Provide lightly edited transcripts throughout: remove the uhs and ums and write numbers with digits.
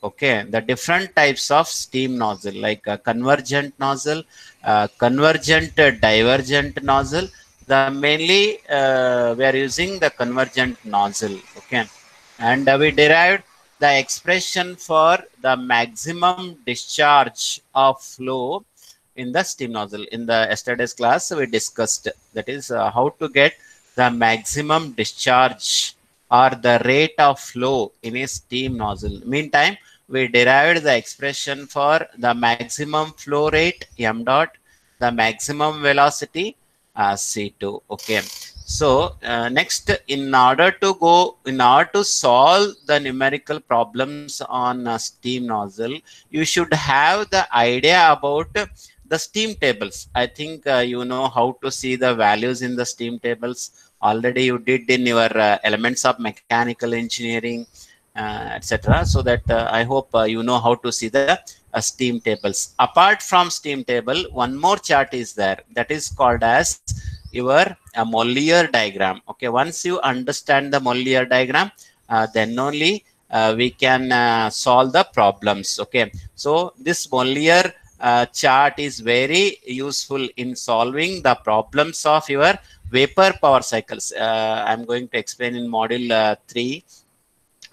Okay, the different types of steam nozzle, like a convergent nozzle, convergent divergent nozzle. The mainly we are using the convergent nozzle. Okay, and we derived the expression for the maximum discharge of flow in the steam nozzle. In the yesterday's class, we discussed that is how to get the maximum discharge or the rate of flow in a steam nozzle. Meantime, we derived the expression for the maximum flow rate m dot, the maximum velocity c2. Okay. So next, in order to solve the numerical problems on steam nozzle, you should have the idea about the steam tables. I think you know how to see the values in the steam tables. Already you did in your elements of mechanical engineering, etc. So that I hope you know how to see the steam tables. Apart from steam table, one more chart is there, that is called as your Mollier diagram. Okay, once you understand the Mollier diagram, then only we can solve the problems. Okay, so this Mollier chart is very useful in solving the problems of your vapor power cycles. I'm going to explain in module 3,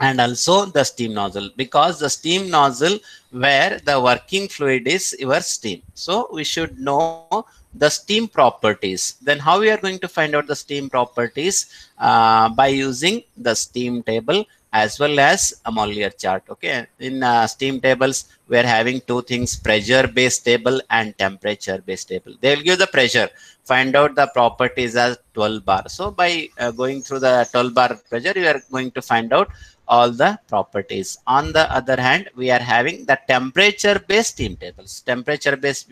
and also the steam nozzle, because the steam nozzle where the working fluid is your steam. So we should know the steam properties. Then how we are going to find out the steam properties? By using the steam table as well as a Mollier chart. Okay, in steam tables we are having two things: pressure based table and temperature based table. They will give the pressure, find out the properties as 12 bar. So by going through the 12 bar pressure, you are going to find out all the properties. On the other hand, we are having the temperature based steam tables. Temperature based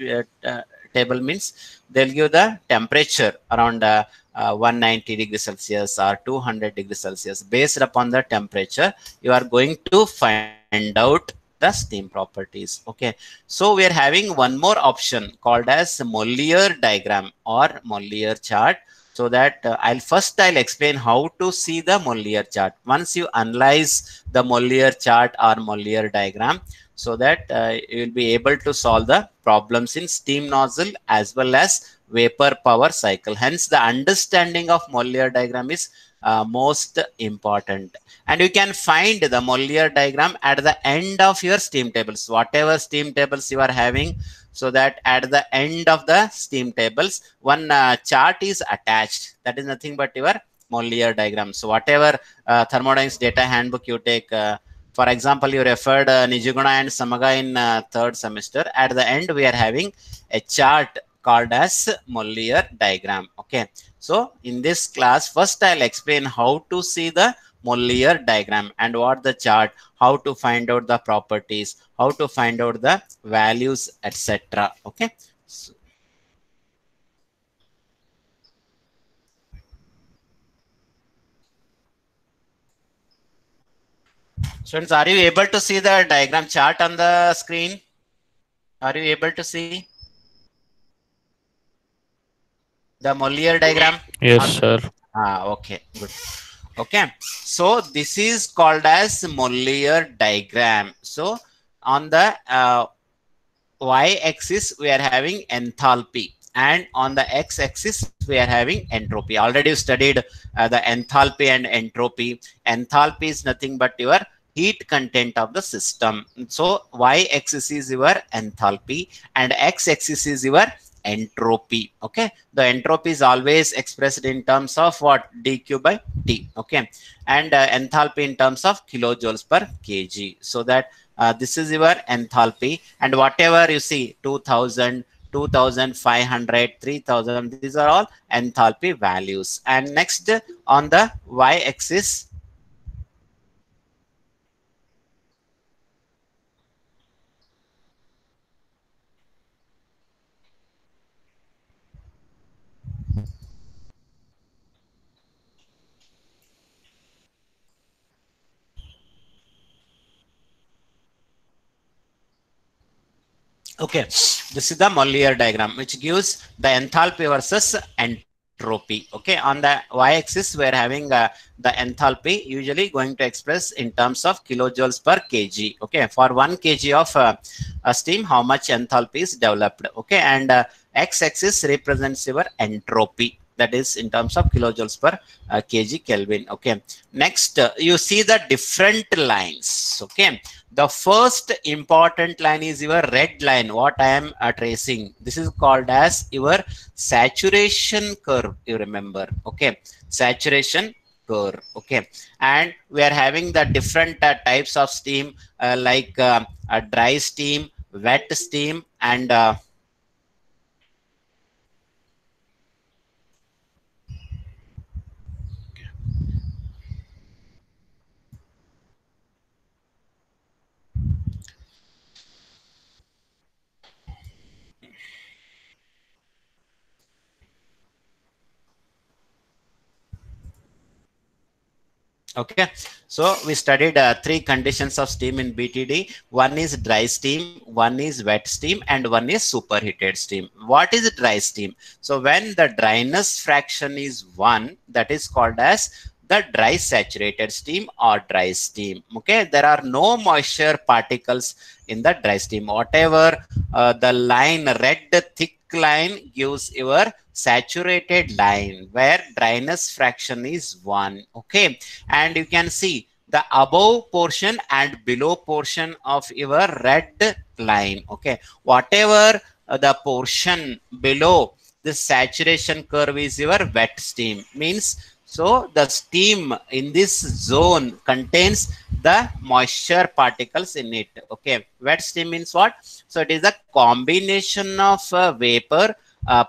table means they'll give the temperature around 190 degrees Celsius or 200 degrees Celsius. Based upon the temperature, you are going to find out the steam properties. Okay, so we are having one more option called as Mollier diagram or Mollier chart. So that I'll explain how to see the Mollier chart. Once you analyze the Mollier chart or Mollier diagram, so that you will be able to solve the problems in steam nozzle as well as vapor power cycle. Hence, the understanding of Mollier diagram is most important. And you can find the Mollier diagram at the end of your steam tables, whatever steam tables you are having. So that at the end of the steam tables, one chart is attached. That is nothing but your Mollier diagram. So whatever thermodynamics data handbook you take, for example, you referred Nijiguna and Samaga in third semester. At the end, we are having a chart called as Mollier diagram. Okay. So in this class, first I'll explain how to see the Mollier diagram and what the chart, how to find out the properties, how to find out the values, etc. Okay. Students, are you able to see the diagram chart on the screen? Are you able to see the Mollier diagram? Yes, sir. Okay, good. Okay, so this is called as Mollier diagram. So on the y-axis we are having enthalpy, and on the x-axis we are having entropy. Already you studied the enthalpy and entropy. Enthalpy is nothing but your heat content of the system. So y-axis is your enthalpy and x-axis is your entropy. Okay, the entropy is always expressed in terms of what? dq by t. Okay, and enthalpy in terms of kilojoules per kg. So that this is your enthalpy, and whatever you see 2000, 2500, 3000, these are all enthalpy values. And next on the y-axis, okay, this is the Mollier diagram which gives the enthalpy versus entropy. entropy. Okay, on the y-axis we are having the enthalpy, usually going to express in terms of kilojoules per kg. Okay, for 1 kg of steam, how much enthalpy is developed. Okay, and x-axis represents your entropy, that is in terms of kilojoules per kg Kelvin. Okay, next you see the different lines. Okay, the first important line is your red line, what I am tracing. This is called as your saturation curve, you remember. Okay, saturation curve. Okay, and we are having the different types of steam, like a dry steam, wet steam, and okay, so we studied three conditions of steam in BTD. One is dry steam, one is wet steam, and one is superheated steam. What is dry steam? So when the dryness fraction is 1, that is called as the dry saturated steam or dry steam. Okay, there are no moisture particles in the dry steam. Whatever the line, red thick line gives your saturated line where dryness fraction is 1. Okay, and you can see the above portion and below portion of your red line. Okay, whatever the portion below the saturation curve is your wet steam, means so the steam in this zone contains the moisture particles in it. Okay, wet steam means what? So it is a combination of vapor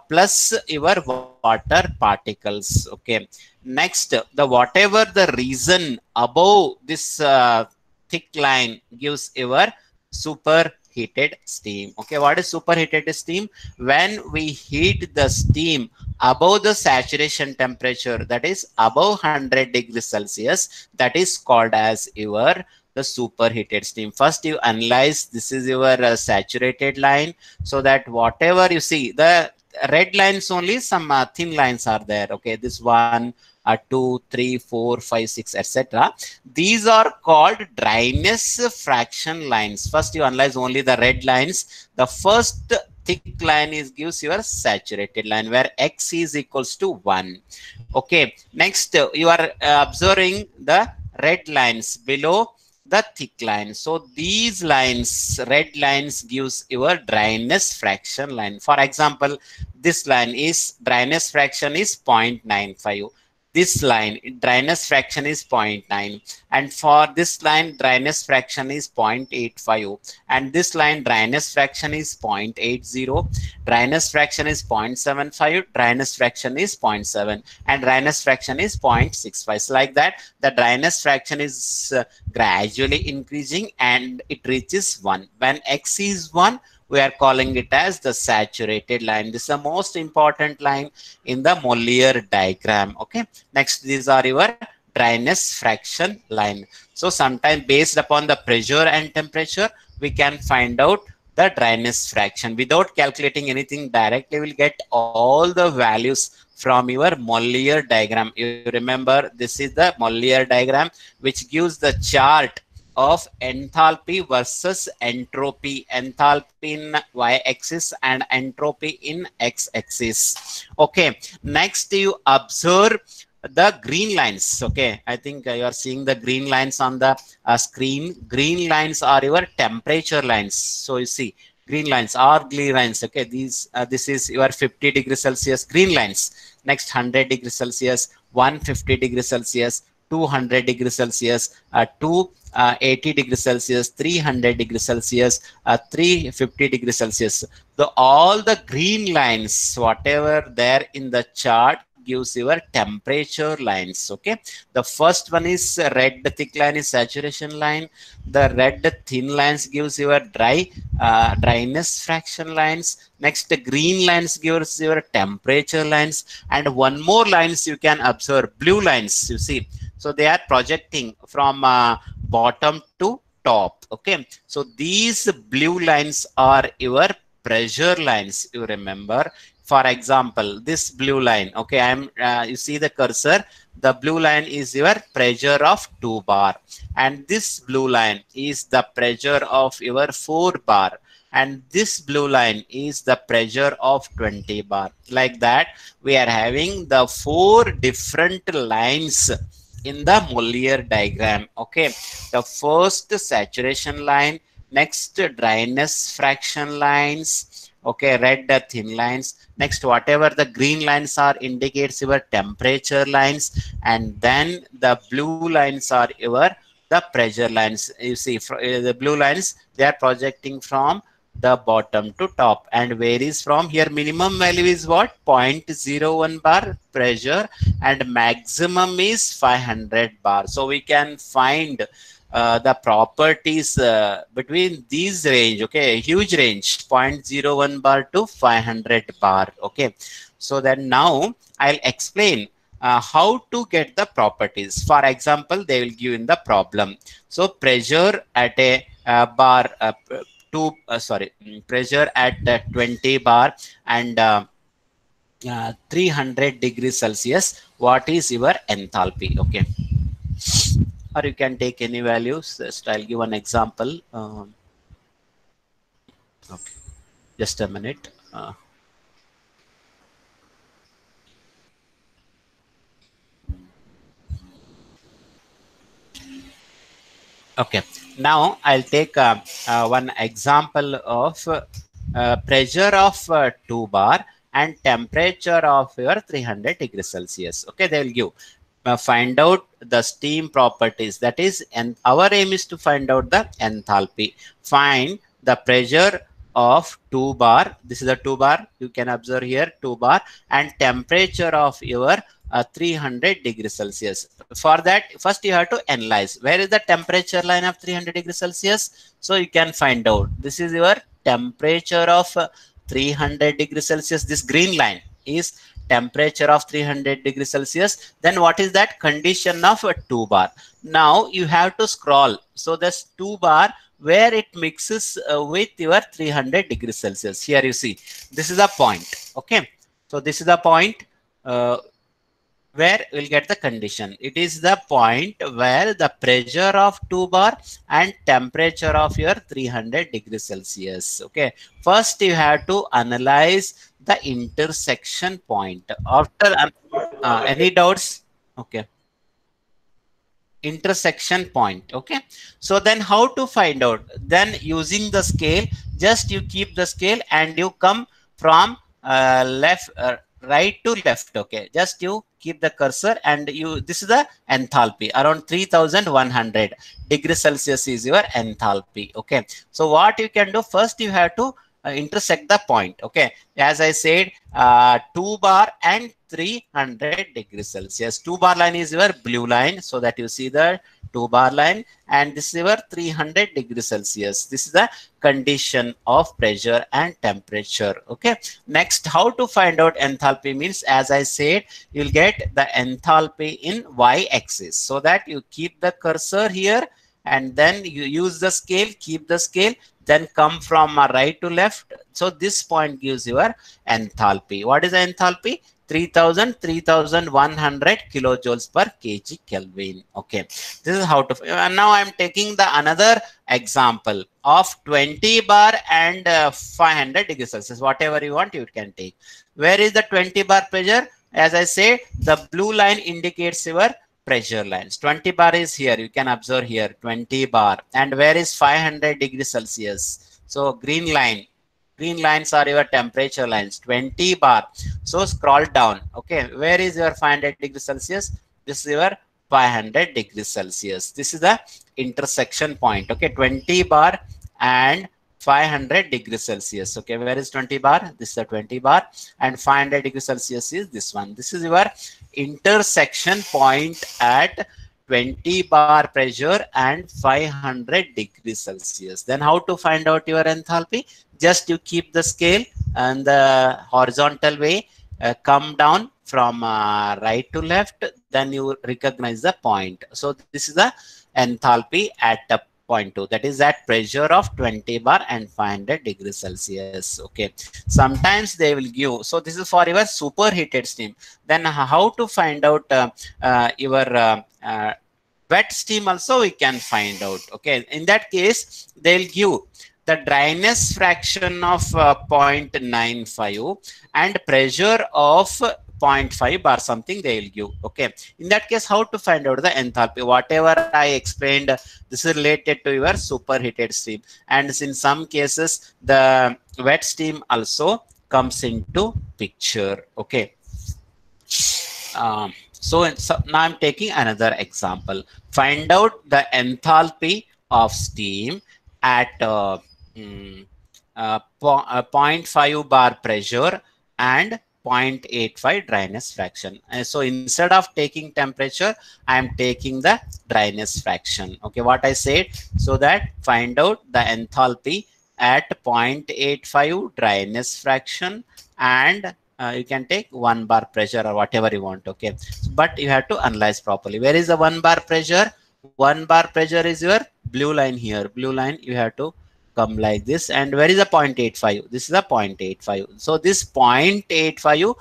plus your water particles. Okay, next the whatever the reason above this thick line gives your superheated steam. Okay, what is superheated steam? When we heat the steam above the saturation temperature, that is above 100 degrees Celsius, that is called as your the superheated steam. First you analyze, this is your saturated line, so that whatever you see, the red lines only, some thin lines are there. Okay, this one, 2, 3, 4, 5, 6, etc. These are called dryness fraction lines. First you analyze only the red lines. The first thick line is gives your saturated line where x is equals to 1. Okay, next you are observing the red lines below the thick line. So these lines, red lines gives your dryness fraction line. For example, this line is dryness fraction is 0.95. This line dryness fraction is 0.9, and for this line dryness fraction is 0.85, and this line dryness fraction is 0.80, dryness fraction is 0.75, dryness fraction is 0.7, and dryness fraction is 0.65. So like that the dryness fraction is gradually increasing and it reaches 1. When x is 1, we are calling it as the saturated line. This is the most important line in the Mollier diagram. Okay, next these are your dryness fraction line. So sometime based upon the pressure and temperature, we can find out the dryness fraction without calculating anything directly. We will get all the values from your Mollier diagram. You remember, this is the Mollier diagram which gives the chart of enthalpy versus entropy, enthalpy in y-axis and entropy in x-axis. Okay, next you observe the green lines. Okay, I think you are seeing the green lines on the screen. Green lines are your temperature lines. So you see green lines are green lines. Okay, these this is your 50 degrees Celsius green lines. Next 100 degrees Celsius, 150 degrees Celsius, 200 degrees Celsius, 280 degrees Celsius, 300 degrees Celsius, 350 degrees Celsius. So all the green lines, whatever there in the chart, gives your temperature lines. Okay, the first one is red thick line is saturation line. The red thin lines gives your dryness fraction lines. Next, the green lines gives your temperature lines, and one more lines you can observe, blue lines. You see, so they are projecting from bottom to top. Okay, so these blue lines are your pressure lines. You remember, For example, this blue line, okay, you see the cursor, the blue line is your pressure of 2 bar, and this blue line is the pressure of your 4 bar, and this blue line is the pressure of 20 bar. Like that, we are having the 4 different lines in the Mollier diagram. Okay, the first saturation line, next dryness fraction lines, okay, red thin lines, next whatever the green lines are indicates your temperature lines, and then the blue lines are your the pressure lines. You see the blue lines, they are projecting from the bottom to top and varies from here. Minimum value is what? 0.01 bar pressure and maximum is 500 bar. So we can find the properties between these range. Okay, huge range, 0.01 bar to 500 bar. Okay, so then now I'll explain how to get the properties. For example, they will give in the problem. So pressure at a bar pressure at 20 bar and 300 degrees Celsius. What is your enthalpy? Okay, or you can take any values. Just I'll give an example. Okay, just a minute. Okay, now I'll take one example of pressure of 2 bar and temperature of your 300 degrees Celsius. Okay, they will give find out the steam properties. That is, and our aim is to find out the enthalpy. Find the pressure of 2 bar. This is the 2 bar. You can observe here 2 bar, and temperature of your 300 degrees Celsius. For that, first you have to analyze where is the temperature line of 300 degrees Celsius. So you can find out this is your temperature of 300 degrees Celsius. This green line is temperature of 300 degrees Celsius. Then what is that? Condition of 2 bar. Now you have to scroll. So this 2 bar where it mixes with your 300 degrees Celsius. Here you see this is a point. Okay, so this is the point where we'll get the condition. It is the point where the pressure of 2 bar and temperature of your 300 degrees Celsius. Okay, first you have to analyze the intersection point. After any doubts? Okay, intersection point. Okay, so then how to find out? Then using the scale, just you keep the scale and you come from right to left. Okay, just you keep the cursor and you, this is the enthalpy around 3100 degrees Celsius is your enthalpy. Okay, so what you can do, first you have to intersect the point. Okay, as I said, 2 bar and 300 degrees Celsius. 2 bar line is your blue line, so that you see the 2 bar line, and this is your 300 degrees Celsius. This is the condition of pressure and temperature. Okay, next, how to find out enthalpy means, as I said, you'll get the enthalpy in y-axis, so that you keep the cursor here and then you use the scale, keep the scale, then come from right to left. So this point gives your enthalpy. What is the enthalpy? 3100 kilojoules per kg Kelvin. Okay, this is how to. And now I'm taking the another example of 20 bar and 500 degrees Celsius. Whatever you want, you can take. Where is the 20 bar pressure? As I say, the blue line indicates your pressure lines. 20 bar is here. You can observe here 20 bar. And where is 500 degrees Celsius? So green line. Green lines are your temperature lines, 20 bar. So scroll down. Okay, where is your 500 degrees Celsius? This is your 500 degrees Celsius. This is the intersection point. Okay, 20 bar and 500 degrees Celsius. Okay, where is 20 bar? This is the 20 bar, and 500 degrees Celsius is this one. This is your intersection point at 20 bar pressure and 500 degrees Celsius. Then how to find out your enthalpy? Just you keep the scale and the horizontal way, come down from right to left, then you recognize the point. So this is the enthalpy at 0.2, that is at pressure of 20 bar and 500 degrees Celsius. Okay, sometimes they will give, so this is for your superheated steam. Then how to find out your wet steam also we can find out. Okay, in that case they'll give the dryness fraction of 0.95 and pressure of 0.5 bar something they will give. Okay, in that case how to find out the enthalpy? Whatever I explained, this is related to your superheated steam, and in some cases the wet steam also comes into picture. Okay, so now I'm taking another example. Find out the enthalpy of steam at 0.5 bar pressure and 0.85 dryness fraction. So instead of taking temperature, I am taking the dryness fraction. Okay, what I said, so that find out the enthalpy at 0.85 dryness fraction and you can take 1 bar pressure or whatever you want. Okay, but you have to analyze properly. Where is the 1 bar pressure? 1 bar pressure is your blue line here. Blue line you have to come like this. And where is the 0.85? This is a 0.85. So this 0.85,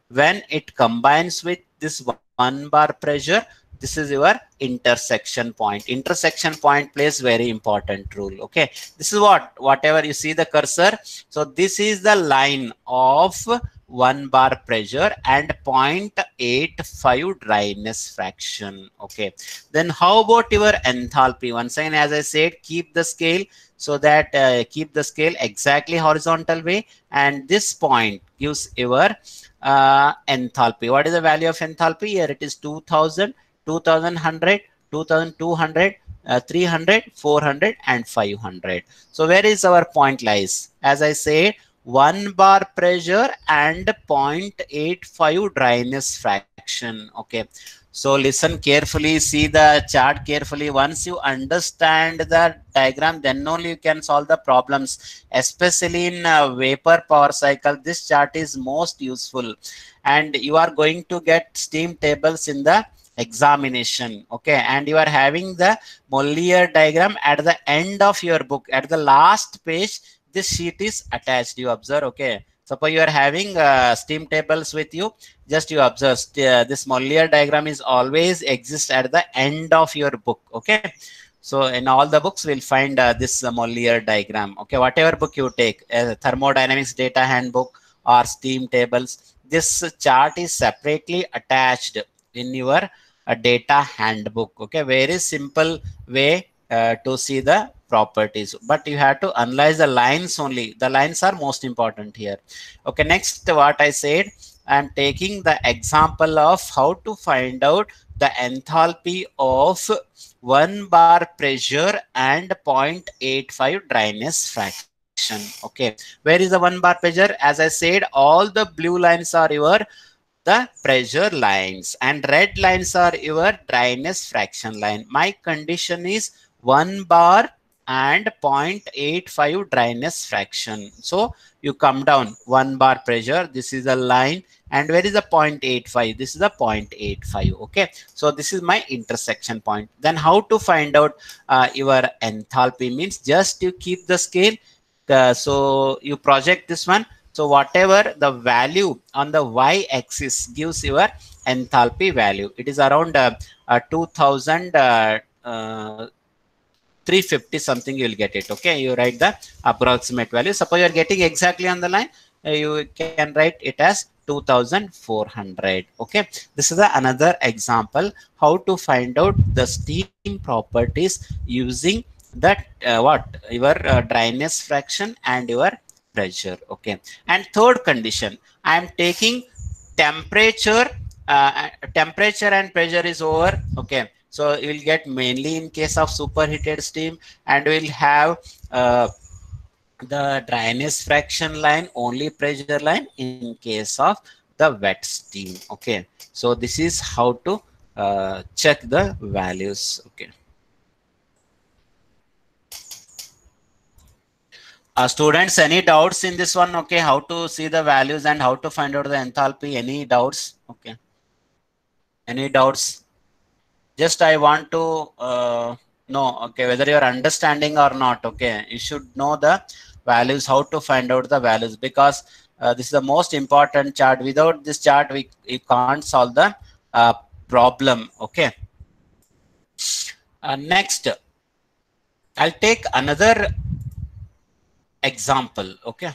when it combines with this 1 bar pressure, this is your intersection point. Intersection point plays very important role. Okay, this is whatever you see the cursor. So this is the line of 1 bar pressure and 0.85 dryness fraction. Okay, then how about your enthalpy? Once again, as I said, keep the scale, so that keep the scale exactly horizontal way, and this point gives your enthalpy. What is the value of enthalpy? Here it is 2000, 2100, 2200, 300, 400 and 500. So where is our point lies? As I say, 1 bar pressure and 0.85 dryness fraction. Okay, so listen carefully, see the chart carefully. Once you understand the diagram, then only you can solve the problems, especially in vapor power cycle. This chart is most useful, and you are going to get steam tables in the examination. Okay, and you are having the Mollier diagram at the end of your book. At the last page, this sheet is attached, you observe. Okay, suppose you are having steam tables with you, just you observe this Mollier diagram is always exist at the end of your book. Okay, so in all the books we'll find this Mollier diagram. Okay, whatever book you take, thermodynamics data handbook or steam tables, this chart is separately attached in your data handbook. Okay, very simple way to see the properties, but you have to analyze the lines only. The lines are most important here. Okay, next what I said, I am taking the example of how to find out the enthalpy of 1 bar pressure and 0.85 dryness fraction. Okay, where is the 1 bar pressure? As I said, all the blue lines are your the pressure lines and red lines are your dryness fraction line. My condition is 1 bar and 0.85 dryness fraction. So you come down 1 bar pressure, this is a line, and where is the 0.85? This is the 0.85. Okay, so this is my intersection point. Then how to find out your enthalpy? Means just you keep the scale, so you project this one. So whatever the value on the y-axis gives your enthalpy value. It is around 2350 something, you will get it. Okay, you write the approximate value. Suppose you are getting exactly on the line, you can write it as 2400. Okay, this is another example how to find out the steam properties using that your dryness fraction and your pressure. Okay, and third condition, I am taking temperature. Temperature and pressure is over. Okay, so you will get mainly in case of superheated steam, and we'll have the dryness fraction line, only pressure line in case of the wet steam. Okay, so this is how to check the values. Okay. Students, any doubts in this one? Okay, how to see the values and how to find out the enthalpy? Any doubts? Okay, any doubts? Just I want to No, okay, whether you're understanding or not, okay, you should know the values, how to find out the values, because this is the most important chart. Without this chart, we can't solve the problem, okay. Next, I'll take another example, okay.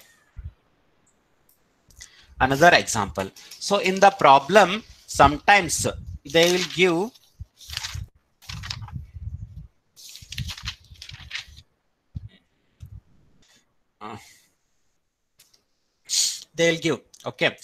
Another example. So in the problem, sometimes they will give they'll give, okay,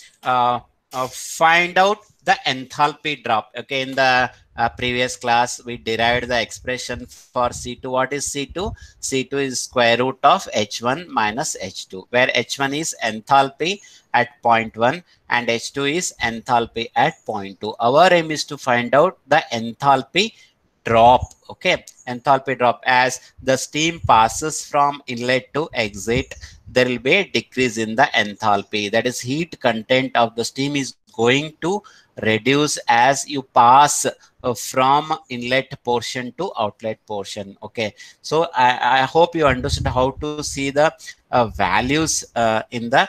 find out the enthalpy drop. Okay, in the previous class we derived the expression for C2. What is C2? C2 is square root of H1 minus H2, where H1 is enthalpy at 0.1 and H2 is enthalpy at 0.2. Our aim is to find out the enthalpy drop. Okay, enthalpy drop. As the steam passes from inlet to exit, there will be a decrease in the enthalpy. That is, heat content of the steam is going to reduce as you pass from inlet portion to outlet portion. Okay, so I hope you understood how to see the values in the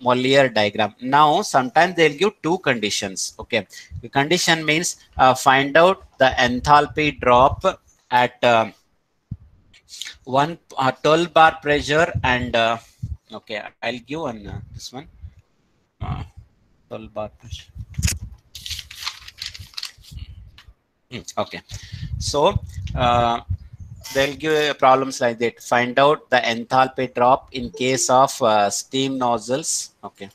Mollier diagram. Now sometimes they'll give two conditions. Okay, the condition means find out the enthalpy drop at 12 bar pressure and okay, I'll give one this one 12 bar pressure. Okay, so they'll give problems like that. Find out the enthalpy drop in case of steam nozzles. Okay,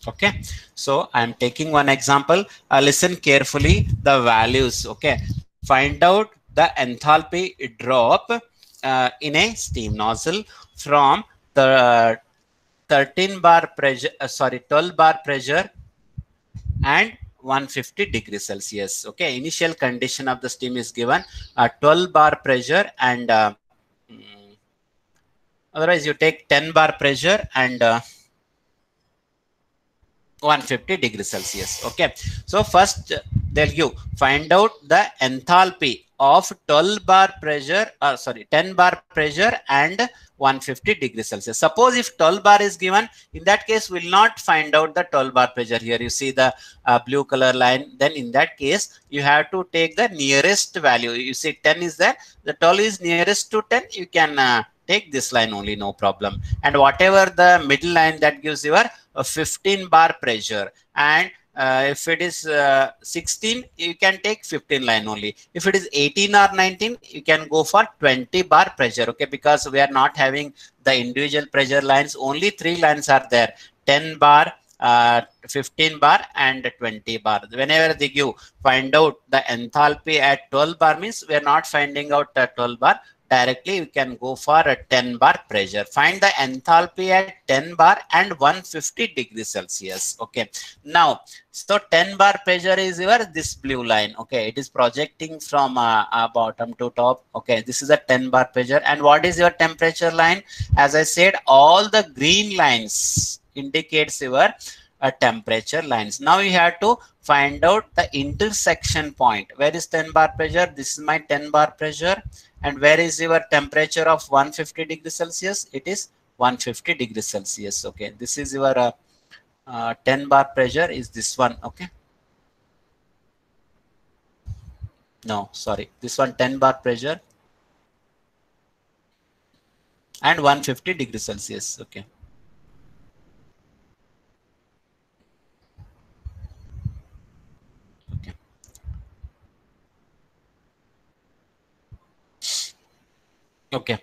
okay, so I'm taking one example. Listen carefully the values. Okay, find out the enthalpy drop in a steam nozzle from the 13 bar pressure 12 bar pressure and 150 degrees Celsius. Okay, initial condition of the steam is given 12 bar pressure and otherwise you take 10 bar pressure and 150 degrees Celsius. Okay, so first they'll give find out the enthalpy of 12 bar pressure 10 bar pressure and 150 degrees Celsius. Suppose if 12 bar is given, in that case we'll not find out the 12 bar pressure. Here you see the blue color line. Then in that case you have to take the nearest value. You see 10 is there, the 12 is nearest to 10, you can take this line only, no problem. And whatever the middle line, that gives your 15 bar pressure, and if it is 16, you can take 15 line only. If it is 18 or 19, you can go for 20 bar pressure. Okay, because we are not having the individual pressure lines, only 3 lines are there: 10 bar, 15 bar and 20 bar. Whenever they give find out the enthalpy at 12 bar, means we are not finding out 12 bar directly, you can go for a 10 bar pressure. Find the enthalpy at 10 bar and 150 degrees Celsius. Okay, now so 10 bar pressure is your this blue line. Okay, it is projecting from bottom to top. Okay, this is a 10 bar pressure. And what is your temperature line? As I said, all the green lines indicates your temperature lines. Now you have to find out the intersection point. Where is 10 bar pressure? This is my 10 bar pressure. And where is your temperature of 150 degrees Celsius? It is 150 degrees Celsius. Okay, this is your 10 bar pressure is this one. Okay, no, sorry, this one 10 bar pressure and 150 degrees Celsius. Okay, okay. Okay,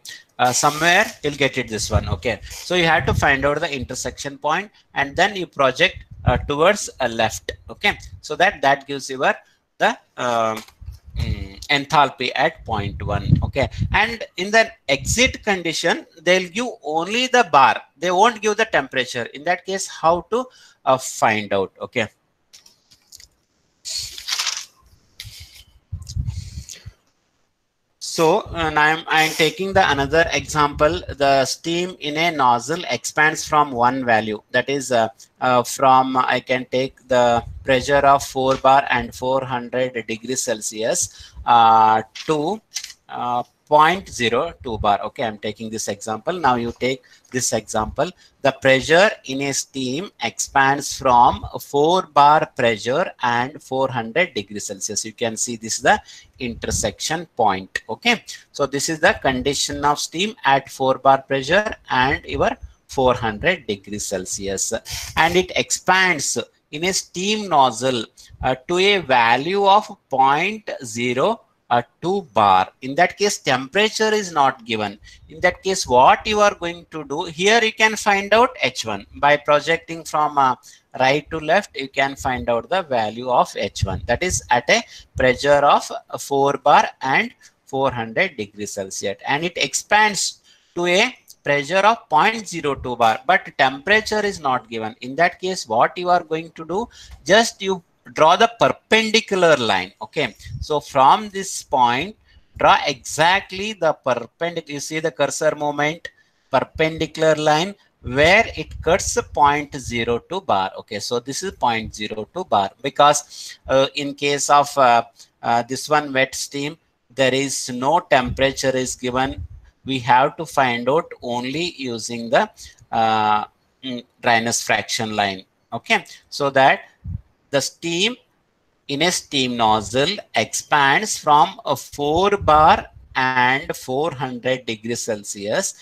somewhere you'll get it this one. Okay, so you have to find out the intersection point and then you project towards a left. Okay, so that gives you the enthalpy at 0.1. Okay, and in the exit condition they'll give only the bar, they won't give the temperature. In that case, how to find out? Okay, So I'm taking the another example. The steam in a nozzle expands from one value, that is from I can take the pressure of 4 bar and 400 degrees Celsius to 0.02 bar. Okay, I'm taking this example. Now you take this example. The pressure in a steam expands from 4 bar pressure and 400 degrees Celsius. You can see this is the intersection point. Okay, so this is the condition of steam at 4 bar pressure and your 400 degrees Celsius, and it expands in a steam nozzle to a value of 0.02 bar. In that case, temperature is not given. In that case, what you are going to do here, you can find out H1 by projecting from right to left. You can find out the value of H1, that is at a pressure of 4 bar and 400 degrees Celsius, and it expands to a pressure of 0.02 bar, but temperature is not given. In that case, what you are going to do, just you draw the perpendicular line. Okay, so from this point, draw exactly the perpendicular. You see the cursor movement, perpendicular line where it cuts 0.02 bar. Okay, so this is 0.02 bar, because in case of this one wet steam, there is no temperature is given. We have to find out only using the dryness fraction line. Okay, so that the steam in a steam nozzle expands from a 4 bar and 400 degrees Celsius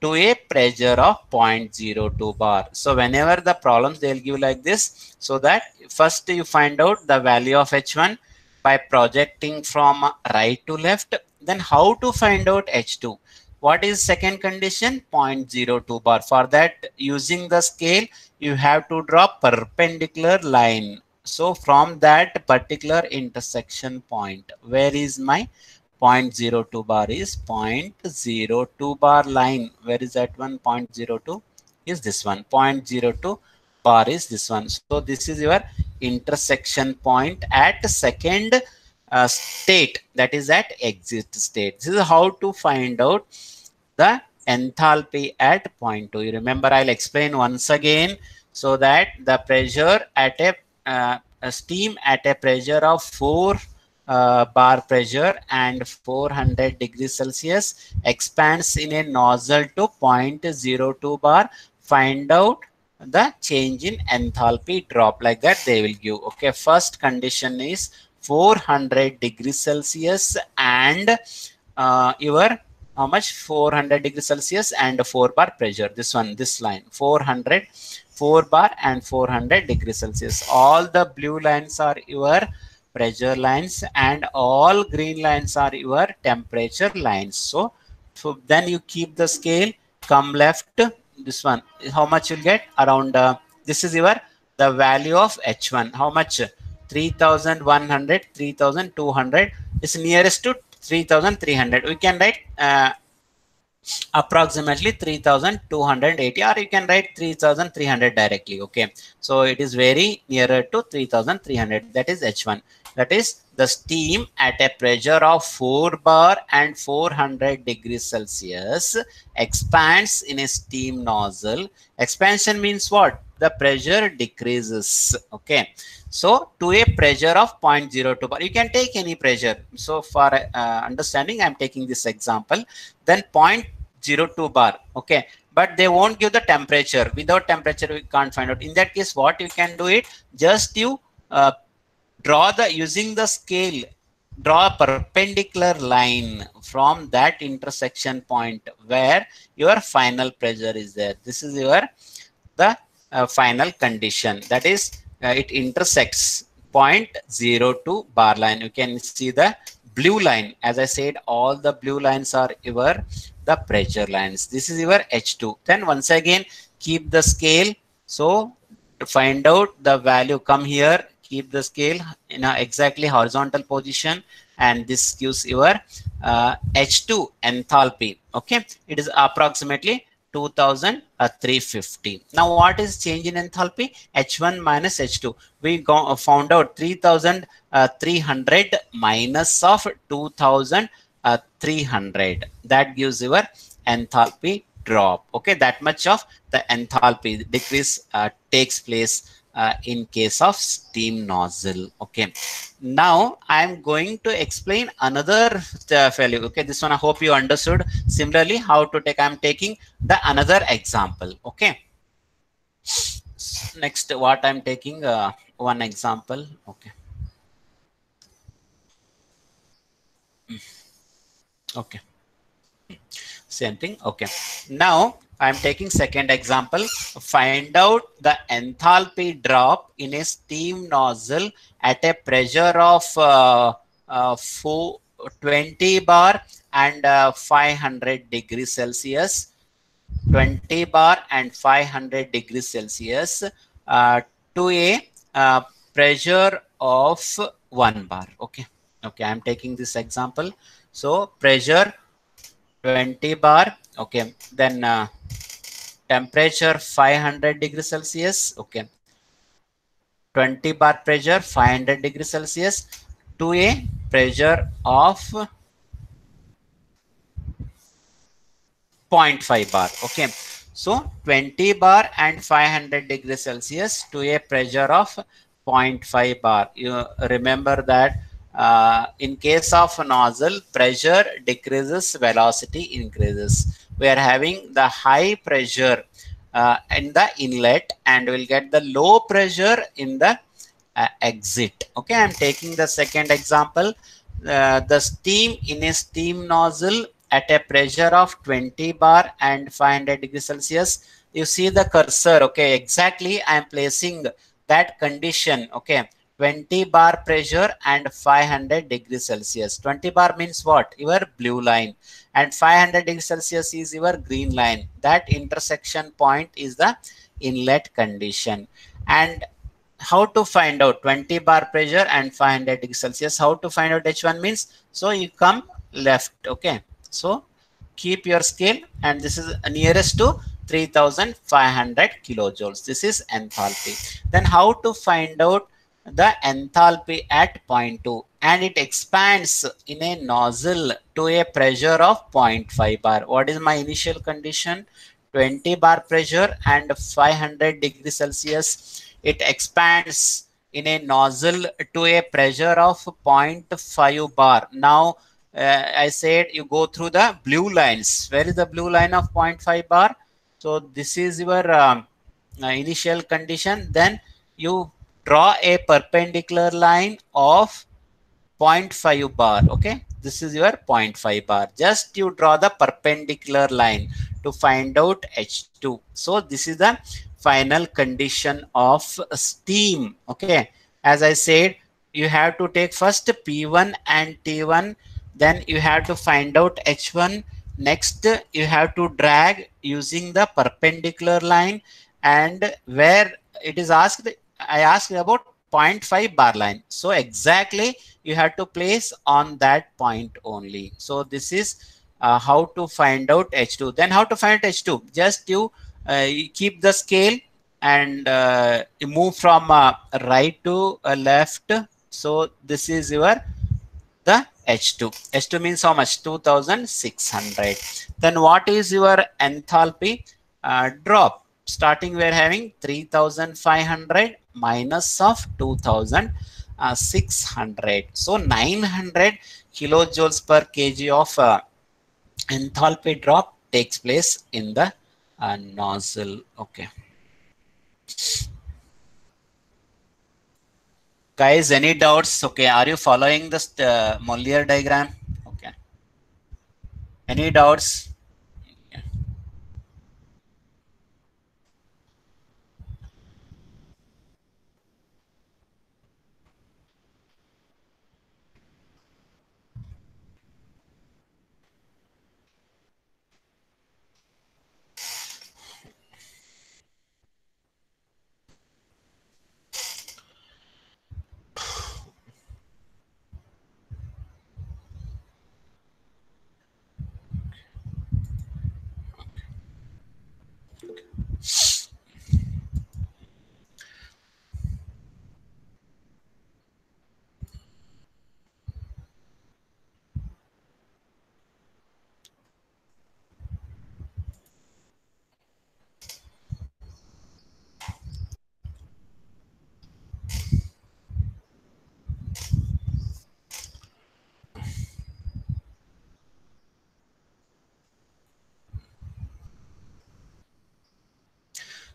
to a pressure of 0.02 bar. So whenever the problems, they'll give like this, so that first you find out the value of H1 by projecting from right to left. Then how to find out H2? What is second condition? 0.02 bar. For that, using the scale, you have to draw perpendicular line. So from that particular intersection point, where is my 0.02 bar is 0.02 bar line. Where is that one? 0.02 is this one. 0.02 bar is this one. So this is your intersection point at second state, that is at exit state. This is how to find out the enthalpy at 0.2. You remember, I'll explain once again, so that the pressure at a steam at a pressure of 4 bar pressure and 400 degrees Celsius expands in a nozzle to 0.02 bar. Find out the change in enthalpy drop, like that they will give. Okay, first condition is 400 degrees Celsius and your how much? 400 degrees Celsius and 4 bar pressure. This one, this line, 400, 4 bar and 400 degrees Celsius. All the blue lines are your pressure lines and all green lines are your temperature lines. So then you keep the scale, come left, this one, how much you'll get? Around, this is your, the value of H1. How much? 3100, 3200 is nearest to 3300. We can write approximately 3280, or you can write 3300 directly. Okay, so it is very nearer to 3300. That is H1. That is the steam at a pressure of 4 bar and 400 degrees Celsius expands in a steam nozzle. Expansion means what? The pressure decreases. Okay, so to a pressure of 0.02 bar, you can take any pressure. So for understanding, I'm taking this example. Then 0.02 bar. Okay, but they won't give the temperature. Without temperature, we can't find out. In that case, what you can do it, just you draw the, using the scale, draw a perpendicular line from that intersection point where your final pressure is there. This is your the final condition, that is it intersects 0.02 bar line. You can see the blue line. As I said, all the blue lines are your the pressure lines. This is your H2. Then once again keep the scale. So to find out the value, come here, keep the scale in a exactly horizontal position, and this gives your H2 enthalpy. Okay, it is approximately 2350. Now what is change in enthalpy? H1 minus H2. We found out 3300 minus of 2050. 300. That gives your enthalpy drop. Okay, that much of the enthalpy decrease takes place in case of steam nozzle. Okay, now I'm going to explain another value. Okay, this one I hope you understood. Similarly, how to take, I'm taking the another example. Okay, next what I'm taking one example. Okay, okay, same thing. Okay, now I'm taking second example. Find out the enthalpy drop in a steam nozzle at a pressure of 20 bar and 500 degrees Celsius. 20 bar and 500 degrees Celsius uh, to a pressure of 1 bar. Okay, okay, I'm taking this example. So pressure 20 bar. Okay, then temperature 500 degrees Celsius. Okay, 20 bar pressure 500 degrees Celsius to a pressure of 0.5 bar. Okay, so 20 bar and 500 degrees Celsius to a pressure of 0.5 bar. You remember that in case of nozzle, pressure decreases, velocity increases. We are having the high pressure in the inlet and we'll get the low pressure in the exit. Okay, I'm taking the second example. The steam in a steam nozzle at a pressure of 20 bar and 500 degrees Celsius. You see the cursor. Okay, exactly. I'm placing that condition. Okay, 20 bar pressure and 500 degrees Celsius. 20 bar means what? Your blue line, and 500 degrees Celsius is your green line. That intersection point is the inlet condition. And how to find out 20 bar pressure and 500 degrees Celsius? How to find out H1 means? So you come left. Okay, so keep your scale, and this is nearest to 3500 kilojoules. This is enthalpy. Then how to find out the enthalpy at point 2? And it expands in a nozzle to a pressure of 0.5 bar. What is my initial condition? 20 bar pressure and 500 degrees Celsius. It expands in a nozzle to a pressure of 0.5 bar. Now I said you go through the blue lines. Where is the blue line of 0.5 bar? So this is your initial condition. Then you draw a perpendicular line of 0.5 bar. Okay, this is your 0.5 bar. Just you draw the perpendicular line to find out H2. So this is the final condition of steam. Okay, as I said, you have to take first P1 and T1, then you have to find out H1. Next you have to drag using the perpendicular line, and where it is asked, I asked about 0.5 bar line. So exactly you have to place on that point only. So this is how to find out H2. Then how to find out H2? Just you keep the scale and you move from right to left. So this is your the H2. H2 means how much? 2600. Then what is your enthalpy drop? Starting we are having 3500 minus of 2600. So 900 kilojoules per kg of enthalpy drop takes place in the nozzle. Okay. Guys, any doubts? Okay, are you following this Mollier diagram? Okay. Any doubts? Yeah.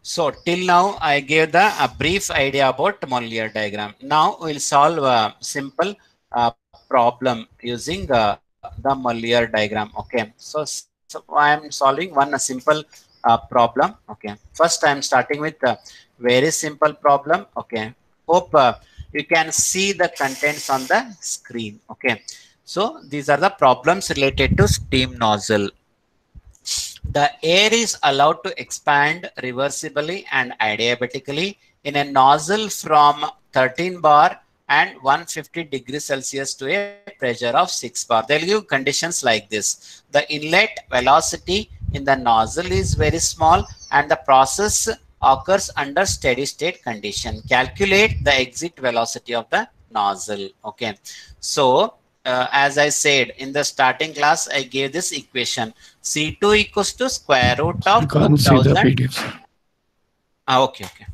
So till now I gave a brief idea about Mollier diagram. Now we'll solve a simple problem using the Mollier diagram. Okay, so I am solving one simple problem. Okay, first I am starting with a very simple problem. Okay, hope you can see the contents on the screen. Okay, so these are the problems related to steam nozzle. The air is allowed to expand reversibly and adiabatically in a nozzle from 13 bar and 150 degrees Celsius to a pressure of 6 bar. They'll give conditions like this. The inlet velocity in the nozzle is very small and the process occurs under steady state condition. Calculate the exit velocity of the nozzle. Okay. So as I said in the starting class, I gave this equation. C2 equals to square root of You can't see the 2000. PDF, sir. Okay, okay.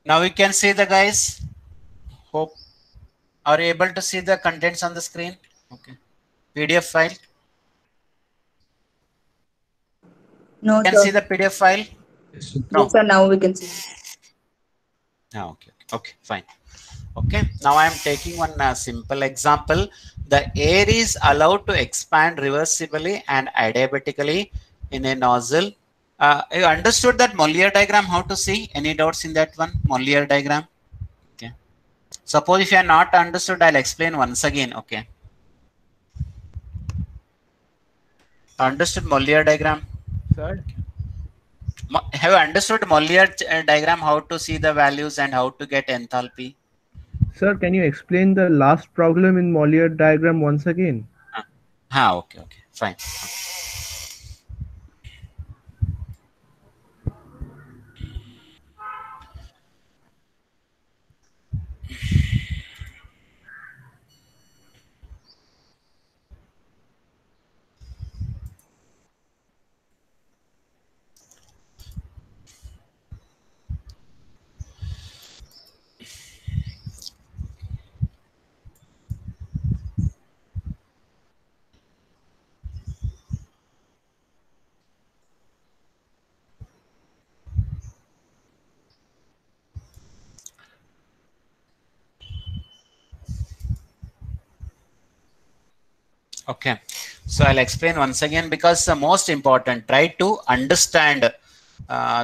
Now we can see the guys. Hope are you able to see the contents on the screen? Okay. PDF file. No, Can sir. see the PDF file? No. Yes, sir. Now we can see. Okay. Okay. Fine. Okay. Now I am taking one simple example. The air is allowed to expand reversibly and adiabatically in a nozzle. You understood that Mollier diagram? How to see? Any doubts in that one? Mollier diagram. Okay. Suppose if you are not understood, I'll explain once again. Okay. Understood Mollier diagram? Sir? Have you understood Mollier diagram? How to see the values and how to get enthalpy? Sir, can you explain the last problem in Mollier diagram once again? Okay, okay, fine. Okay, so I'll explain once again because the most important, try to understand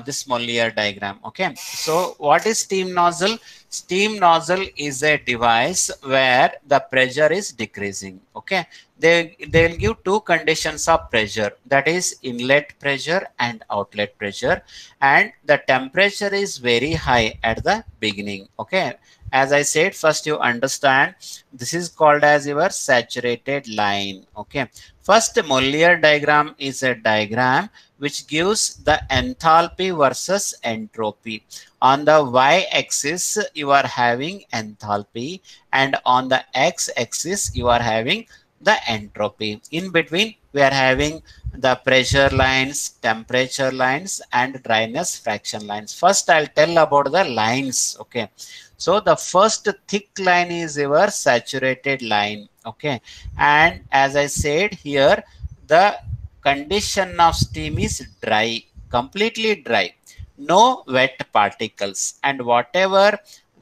this Mollier diagram. Okay, so what is steam nozzle? Steam nozzle is a device where the pressure is decreasing. Okay, they will give two conditions of pressure, that is inlet pressure and outlet pressure, and the temperature is very high at the beginning. Okay, as I said, first you understand this is called as your saturated line. Okay, first Mollier diagram is a diagram which gives the enthalpy versus entropy. On the y-axis you are having enthalpy and on the x-axis you are having the entropy. In between we are having the pressure lines, temperature lines and dryness fraction lines. First I'll tell about the lines. Okay, so the first thick line is your saturated line. Okay, and as I said here, the condition of steam is dry, completely dry, no wet particles, and whatever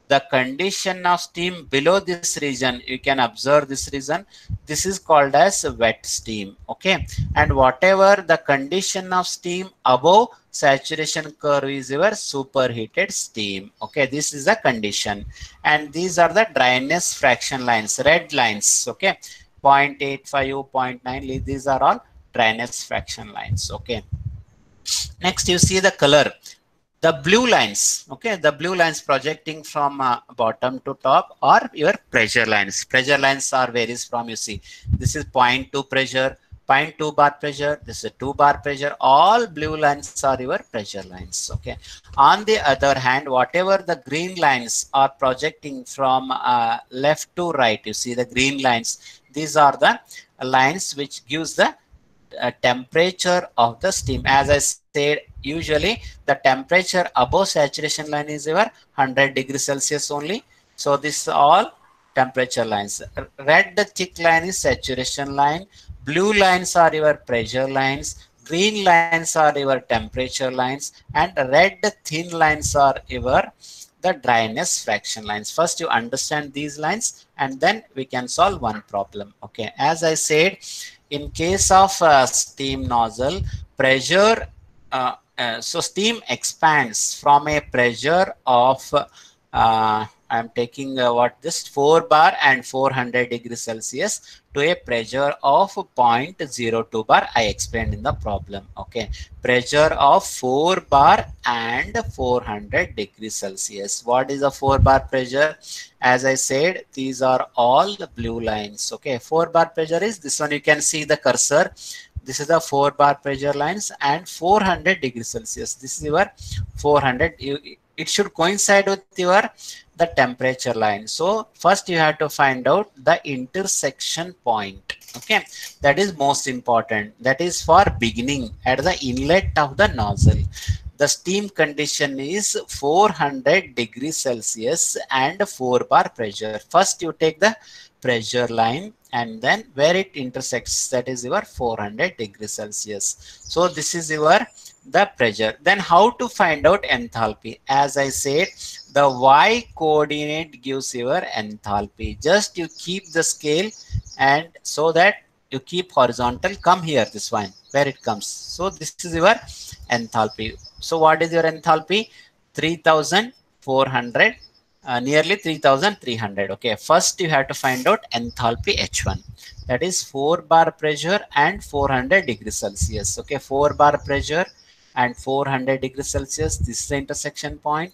the condition of steam below this region, you can observe this region, this is called as wet steam. Okay, and whatever the condition of steam above saturation curve is your superheated steam. Okay, this is the condition, and these are the dryness fraction lines, red lines. Okay, 0.85, 0.9, these are all dryness fraction lines. Okay, next you see the color, the blue lines. Okay, the blue lines projecting from bottom to top are your pressure lines. Pressure lines are varies from, you see, this is 0.2 pressure, 0.2 bar pressure, this is 2 bar pressure. All blue lines are your pressure lines. Okay. On the other hand, whatever the green lines are projecting from left to right, you see the green lines. These are the lines which gives the temperature of the steam. As I said, usually the temperature above saturation line is your 100 degrees Celsius only. So this is all temperature lines. Red thick line is saturation line. Blue lines are your pressure lines. Green lines are your temperature lines, and red thin lines are your the dryness fraction lines. First you understand these lines, and then we can solve one problem. Okay, as I said, in case of steam nozzle, pressure, so steam expands from a pressure of I'm taking what this 4 bar and 400 degrees Celsius to a pressure of 0.02 bar. I explained in the problem. Okay, pressure of 4 bar and 400 degrees Celsius. What is a 4 bar pressure? As I said, these are all the blue lines. Okay, 4 bar pressure is this one. You can see the cursor. This is the 4 bar pressure lines, and 400 degrees Celsius. This is your 400. It should coincide with your the temperature line. So first you have to find out the intersection point. Okay, that is most important. That is for beginning at the inlet of the nozzle. The steam condition is 400 degrees Celsius and 4 bar pressure. First you take the pressure line, and then where it intersects, that is your 400 degrees Celsius. So this is your the pressure. Then how to find out enthalpy? As I said, the y coordinate gives your enthalpy. Just you keep the scale, and so that you keep horizontal, come here, this one where it comes. So this is your enthalpy. So what is your enthalpy? 3400, nearly 3300. Okay, first you have to find out enthalpy H1, that is 4 bar pressure and 400 degrees Celsius. Okay, 4 bar pressure and 400 degrees Celsius. This is the intersection point,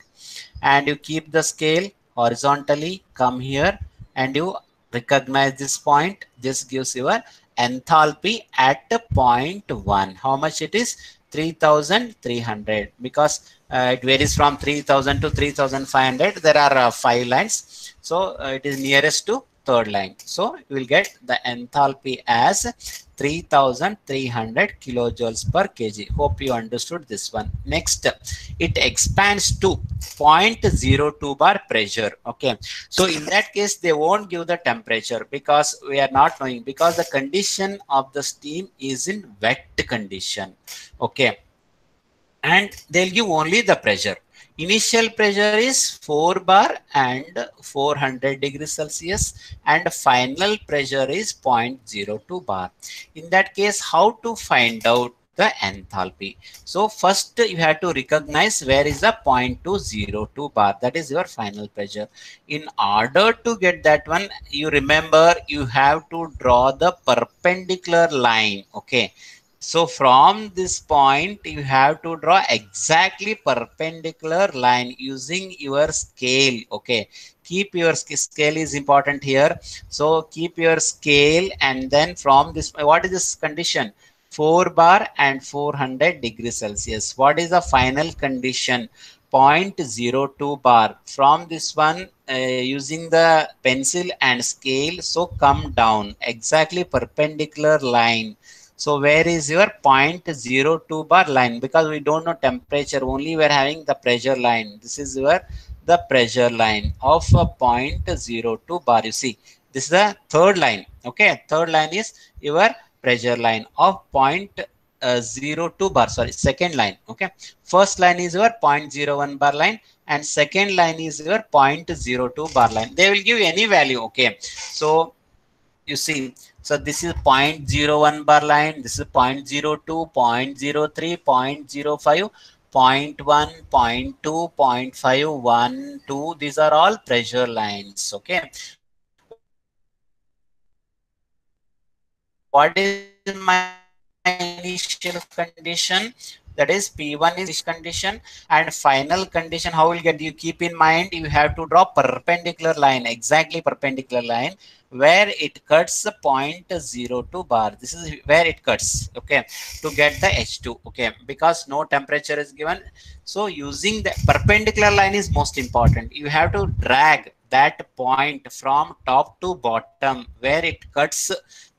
and you keep the scale horizontally, come here, and you recognize this point. This gives your enthalpy at point 1. How much it is? 3300, because it varies from 3000 to 3500. There are 5 lines, so it is nearest to third line. So you will get the enthalpy as 3300 kilojoules per kg. Hope you understood this one. Next, it expands to 0.02 bar pressure. Okay, so in that case they won't give the temperature, because we are not knowing, because the condition of the steam is in wet condition. Okay, and they'll give only the pressure. Initial pressure is 4 bar and 400 degrees Celsius, and final pressure is 0.02 bar. In that case, how to find out the enthalpy? So first you have to recognize where is the 0.202 bar, that is your final pressure. In order to get that one, you remember you have to draw the perpendicular line. Okay, so from this point you have to draw exactly perpendicular line using your scale. Okay, keep your scale is important here. So keep your scale, and then from this, what is this condition? 4 bar and 400 degrees Celsius. What is the final condition? 0.02 bar. From this one, using the pencil and scale, so come down exactly perpendicular line. So where is your 0.02 bar line? Because we don't know temperature, only we are having the pressure line. This is your the pressure line of a 0.02 bar. You see, this is the third line. Okay, third line is your pressure line of 0.02 bar. Sorry, second line. Okay, first line is your 0.01 bar line, and second line is your 0.02 bar line. They will give any value. Okay, so you see, so this is 0.01 bar line, this is 0.02, 0.03, 0.05, 0.1, 0.2, 0.5, 1, 2. These are all pressure lines. Okay, what is my initial condition? That is P1 is condition, and final condition, how will get? You keep in mind, you have to draw perpendicular line, exactly perpendicular line where it cuts the 0.02 bar. This is where it cuts, okay, to get the H2, okay, because no temperature is given. So using the perpendicular line is most important. You have to drag that point from top to bottom where it cuts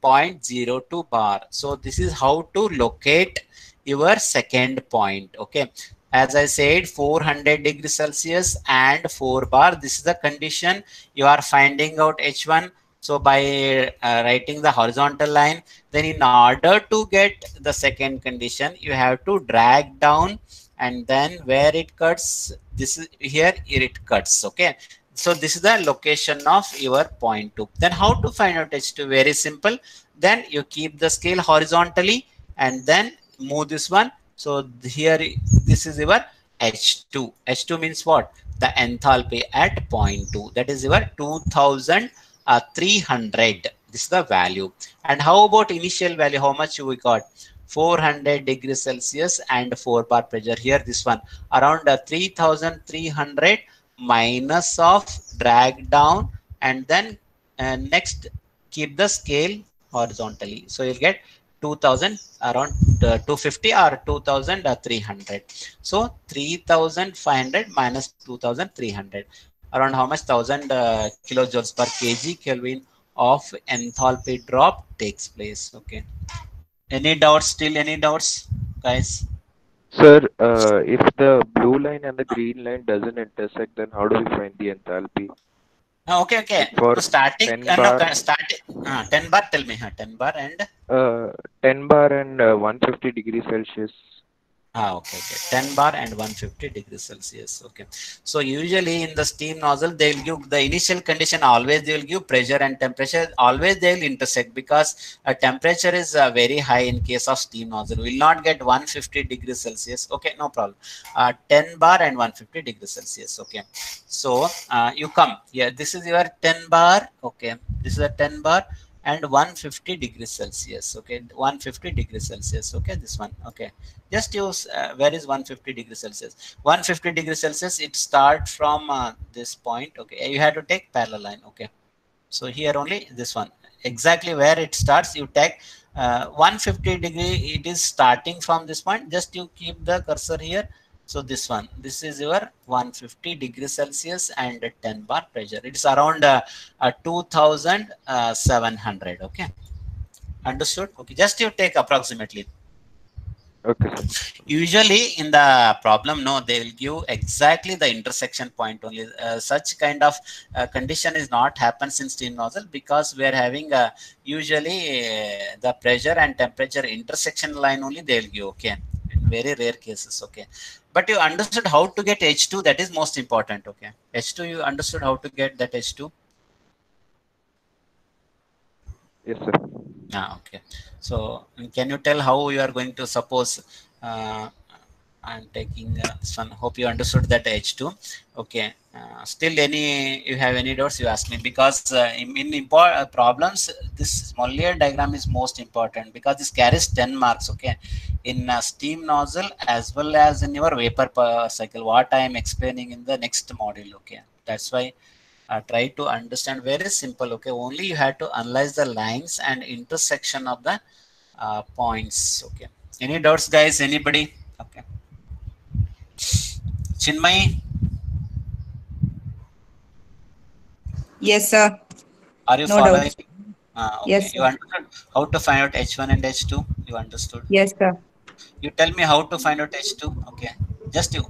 0.02 bar. So this is how to locate your second point, okay. As I said, 400 degrees Celsius and 4 bar. This is the condition you are finding out H1. So by writing the horizontal line, then in order to get the second condition, you have to drag down, and then where it cuts, this is here it cuts, okay. So this is the location of your point 2. Then how to find out H2? Very simple. Then you keep the scale horizontally and then move this one. So here, this is your H2. H2 means what? The enthalpy at 0.2. That is your 2300. This is the value. And how about initial value? How much we got? 400 degrees Celsius and 4 bar pressure. Here, this one around 3300 minus of drag down, and then next keep the scale horizontally. So you'll get 2000, around 250 or 2300. So 3500 minus 2300, around how much? 1000 kilojoules per kg Kelvin of enthalpy drop takes place, okay. Any doubts? Still any doubts, guys? Sir, if the blue line and the green line doesn't intersect, then how do we find the enthalpy? Okay, okay. For So starting, 10 bar, no, starting 10 bar. Tell me, 10 bar and 10 bar and 150 degrees Celsius. Okay. 10 bar and 150 degrees Celsius. Okay. So usually in the steam nozzle, they will give the initial condition. Always they will give pressure and temperature. Always they will intersect, because a temperature is very high in case of steam nozzle. We will not get 150 degrees Celsius. Okay, no problem. 10 bar and 150 degrees Celsius. Okay. So you come here. This is your 10 bar. Okay. This is a 10 bar and 150 degrees Celsius. Okay. 150 degrees Celsius. Okay. This one. Okay. Just use where is 150 degrees Celsius? 150 degrees Celsius, it starts from this point. Okay, you have to take parallel line. Okay, so here only this one, exactly where it starts, you take 150 degree. It is starting from this point. Just you keep the cursor here. So this one, this is your 150 degrees Celsius and 10 bar pressure. It is around 2700. Okay, understood? Okay, just you take approximately. Okay, sir. Usually in the problem, no, they will give exactly the intersection point only. Such kind of condition is not happens in steam nozzle, because we are having usually the pressure and temperature intersection line only they will give. Okay, in very rare cases. Okay, but you understood how to get H2. That is most important. Okay, H2, you understood how to get that H2. Yes, sir. Okay. So can you tell how you are going to, suppose I'm taking this one. Hope you understood that H2. Okay. Still you have any doubts, you ask me, because in problems, this Mollier diagram is most important, because this carries 10 marks. Okay. In steam nozzle as well as in your vapor cycle, what I am explaining in the next module. Okay. That's why try to understand, very simple. Okay, only you have to analyze the lines and intersection of the points. Okay, any doubts, guys? Anybody? Okay, Chinmay, Yes, sir. are you No following? doubts. Okay. Yes, You sir. understood how to find out H1 and H2? You understood? Yes, sir. You tell me how to find out H2. Okay, just you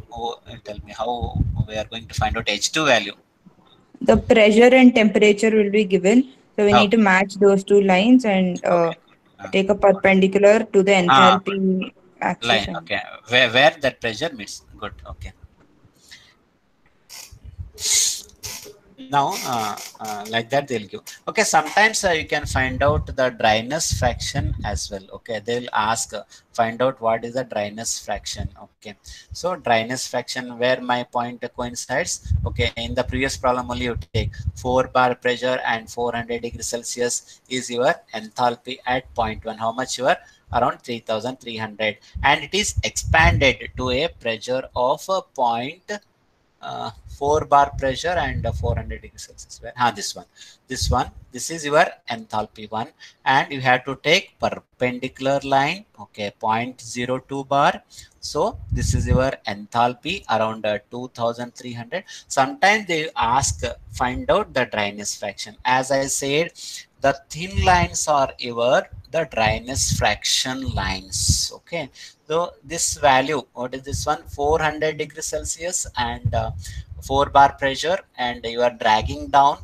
tell me how we are going to find out H2 value. The pressure and temperature will be given. So we need to match those two lines and take a perpendicular to the enthalpy axis. Line. Okay, where that pressure meets. Good. Okay. Now like that they'll give. Okay, sometimes you can find out the dryness fraction as well. Okay, they'll ask find out what is the dryness fraction. Okay, so dryness fraction, where my point coincides. Okay, in the previous problem only you take 4 bar pressure and 400 degrees Celsius is your enthalpy at 0.1. How much you are? Around 3300, and it is expanded to a pressure of 0.2. 4 bar pressure and 400 degrees Celsius. This is your enthalpy one, and you have to take perpendicular line, okay, 0.02 bar. So this is your enthalpy around 2300. Sometimes they ask find out the dryness fraction. As I said, the thin lines are the dryness fraction lines. Okay, so this value, what is this one? 400 degrees Celsius and 4 bar pressure, and you are dragging down,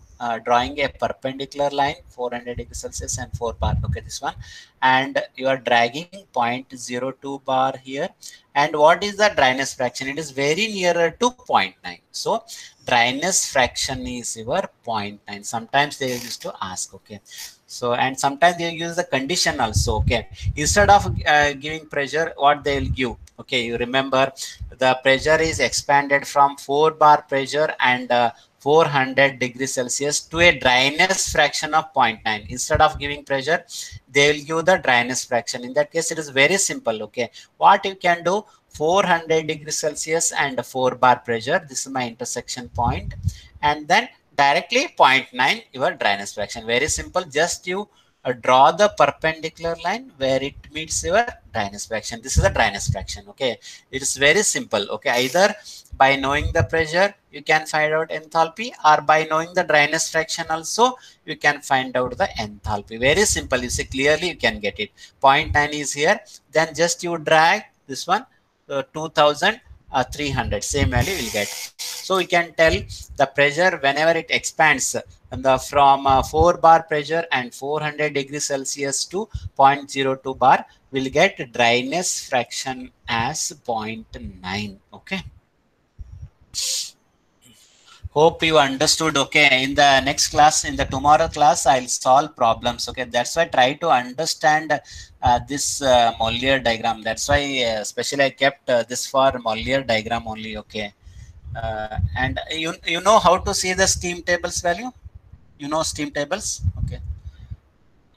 drawing a perpendicular line 400 degrees Celsius and 4 bar. Okay, this one, and you are dragging 0.02 bar here. And what is the dryness fraction? It is very nearer to 0.9. So dryness fraction is your 0.9. Sometimes they used to ask. Okay, so and sometimes they use the condition also. Okay, instead of giving pressure, what they will give? Okay, you remember the pressure is expanded from 4 bar pressure and 400 degrees Celsius to a dryness fraction of 0.9. Instead of giving pressure, they will give the dryness fraction. In that case, it is very simple. Okay, what you can do, 400 degrees Celsius and 4 bar pressure. This is my intersection point, and then directly 0.9 your dryness fraction. Very simple. Just you draw the perpendicular line where it meets your dryness fraction. This is the dryness fraction. Okay, it is very simple. Okay, either by knowing the pressure you can find out enthalpy, or by knowing the dryness fraction also you can find out the enthalpy. Very simple. You see clearly, you can get it. 0.9 is here, then just you drag this one, 2300, same value you will get. So we can tell the pressure whenever it expands from 4 bar pressure and 400 degrees Celsius to 0.02 bar, will get dryness fraction as 0.9. Okay, hope you understood. Okay, in the next class, in the tomorrow class, I'll solve problems. Okay, that's why try to understand this Mollier diagram. That's why especially I kept this for Mollier diagram only. Okay, and you know how to see the steam tables value? You know steam tables? Okay,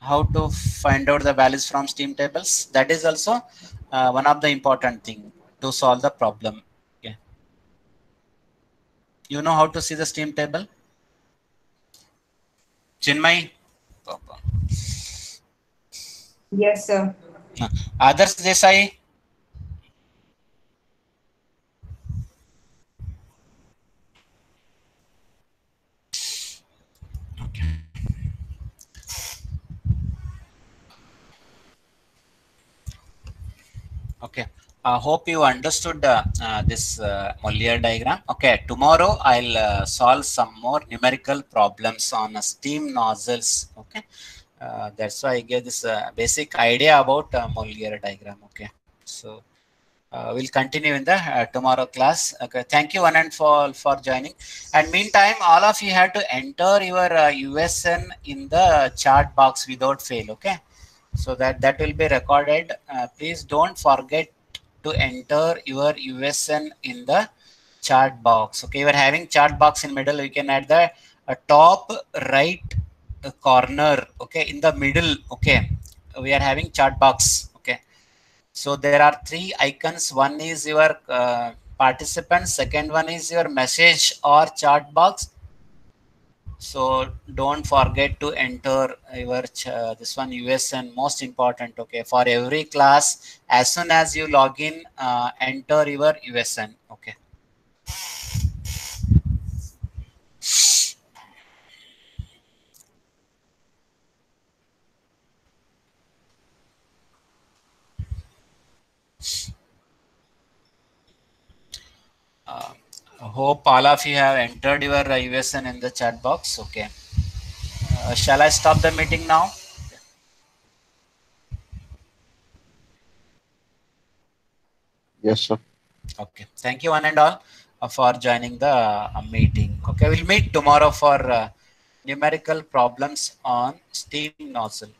how to find out the values from steam tables? That is also one of the important thing to solve the problem. Okay, you know how to see the steam table? Chinmay? Yes, sir. Others, Desai? Okay, I hope you understood this Mollier diagram. Okay, tomorrow I'll solve some more numerical problems on steam nozzles. Okay, that's why I gave this basic idea about Mollier diagram. Okay, so we'll continue in the tomorrow class. Okay, thank you one and for joining. And meantime, all of you have to enter your USN in the chat box without fail. Okay, so that will be recorded. Please don't forget to enter your USN in the chat box. Okay, you are having chat box in middle. You can add the top right corner. Okay, in the middle. Okay, we are having chat box. Okay, so there are 3 icons. One is your participant. Second one is your message or chat box. So don't forget to enter your this one USN, most important. Okay, for every class, as soon as you log in, enter your USN. Okay. I hope all of you have entered your USN in the chat box. Okay. Shall I stop the meeting now? Yes, sir. Okay. Thank you one and all for joining the meeting. Okay. We'll meet tomorrow for numerical problems on steam nozzle.